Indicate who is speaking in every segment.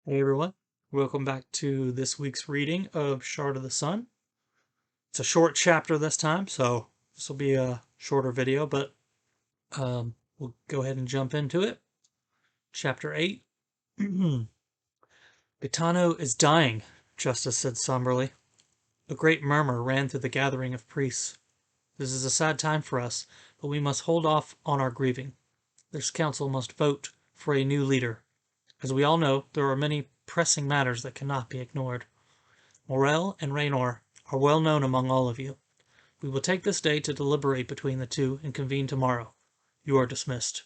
Speaker 1: Hey everyone, welcome back to this week's reading of Shard of the Sun. It's a short chapter this time, so this will be a shorter video, but we'll go ahead and jump into it. Chapter 8. Gaetano is dying, Justice said somberly. A great murmur ran through the gathering of priests. This is a sad time for us, but we must hold off on our grieving. This council must vote for a new leader. As we all know, there are many pressing matters that cannot be ignored. Morel and Raynor are well known among all of you. We will take this day to deliberate between the two and convene tomorrow. You are dismissed.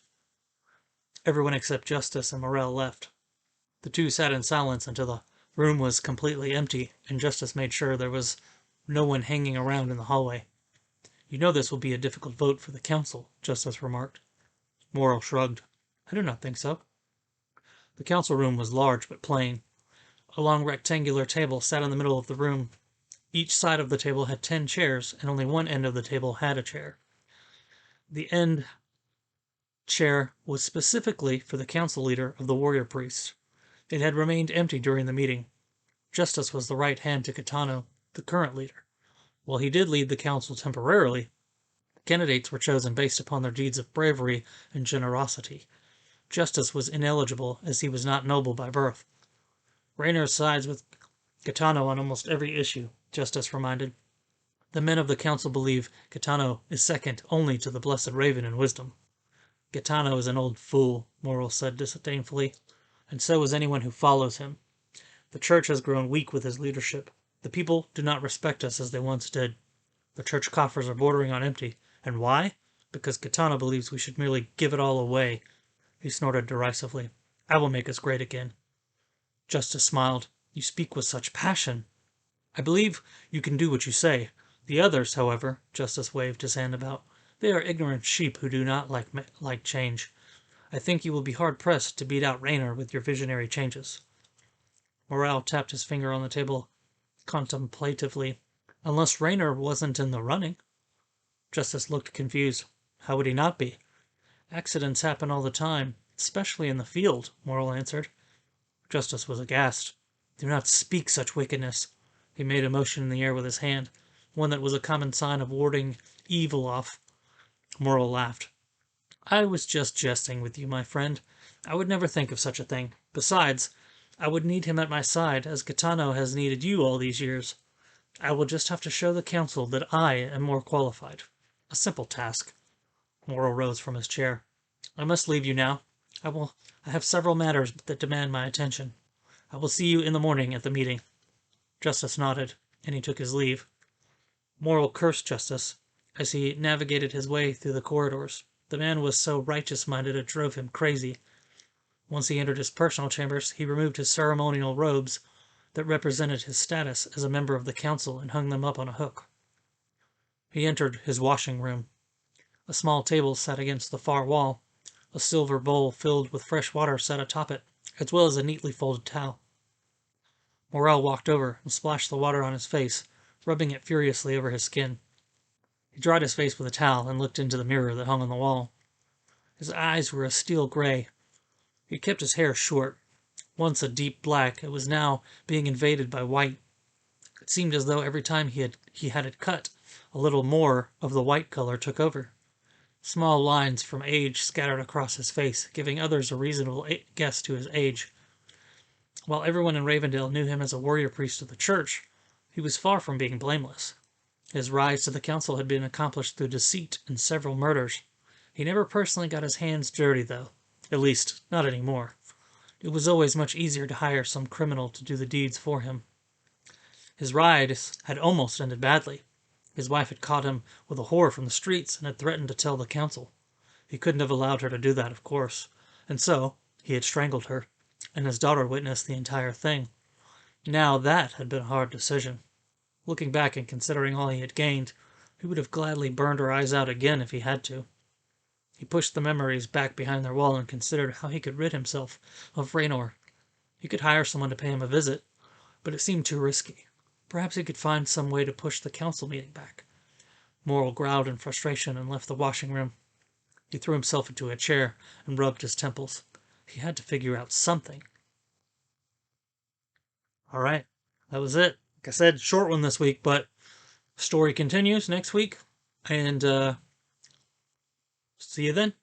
Speaker 1: Everyone except Justice and Morel left. The two sat in silence until the room was completely empty, and Justice made sure there was no one hanging around in the hallway. You know this will be a difficult vote for the council, Justice remarked. Morel shrugged. I do not think so. The council room was large but plain. A long rectangular table sat in the middle of the room. Each side of the table had 10 chairs, and only one end of the table had a chair. The end chair was specifically for the council leader of the warrior priests. It had remained empty during the meeting. Justice was the right hand to Gaetano, the current leader. While he did lead the council temporarily, the candidates were chosen based upon their deeds of bravery and generosity. Justice was ineligible as he was not noble by birth. Raynor sides with Gaetano on almost every issue, Justice reminded. The men of the council believe Gaetano is second only to the Blessed Raven in wisdom. Gaetano is an old fool, Morel said disdainfully, and so is anyone who follows him. The church has grown weak with his leadership. The people do not respect us as they once did. The church coffers are bordering on empty. And why? Because Gaetano believes we should merely give it all away. He snorted derisively. I will make us great again. Justice smiled. You speak with such passion. I believe you can do what you say. The others, however, Justice waved his hand about, they are ignorant sheep who do not like change. I think you will be hard-pressed to beat out Raynor with your visionary changes. Morel tapped his finger on the table contemplatively. Unless Raynor wasn't in the running. Justice looked confused. How would he not be? Accidents happen all the time, especially in the field, Morel answered. Justice was aghast. Do not speak such wickedness. He made a motion in the air with his hand, one that was a common sign of warding evil off. Morel laughed. I was just jesting with you, my friend. I would never think of such a thing. Besides, I would need him at my side, as Gaetano has needed you all these years. I will just have to show the council that I am more qualified. A simple task. Morel rose from his chair. I must leave you now. I have several matters that demand my attention. I will see you in the morning at the meeting. Justice nodded, and he took his leave. Morel cursed Justice as he navigated his way through the corridors. The man was so righteous-minded it drove him crazy. Once he entered his personal chambers, he removed his ceremonial robes that represented his status as a member of the council and hung them up on a hook. He entered his washing room. A small table sat against the far wall. A silver bowl filled with fresh water sat atop it, as well as a neatly folded towel. Morel walked over and splashed the water on his face, rubbing it furiously over his skin. He dried his face with a towel and looked into the mirror that hung on the wall. His eyes were a steel gray. He kept his hair short. Once a deep black, it was now being invaded by white. It seemed as though every time he had it cut, a little more of the white color took over. Small lines from age scattered across his face, giving others a reasonable guess to his age. While everyone in Ravendale knew him as a warrior priest of the church, he was far from being blameless. His rise to the council had been accomplished through deceit and several murders. He never personally got his hands dirty, though. At least, not anymore. It was always much easier to hire some criminal to do the deeds for him. His rise had almost ended badly. His wife had caught him with a whore from the streets and had threatened to tell the council. He couldn't have allowed her to do that, of course, and so he had strangled her, and his daughter witnessed the entire thing. Now that had been a hard decision. Looking back and considering all he had gained, he would have gladly burned her eyes out again if he had to. He pushed the memories back behind their wall and considered how he could rid himself of Raynor. He could hire someone to pay him a visit, but it seemed too risky. Perhaps he could find some way to push the council meeting back. Morel growled in frustration and left the washing room. He threw himself into a chair and rubbed his temples. He had to figure out something. All right. That was it. Like I said, short one this week, but story continues next week. And see you then.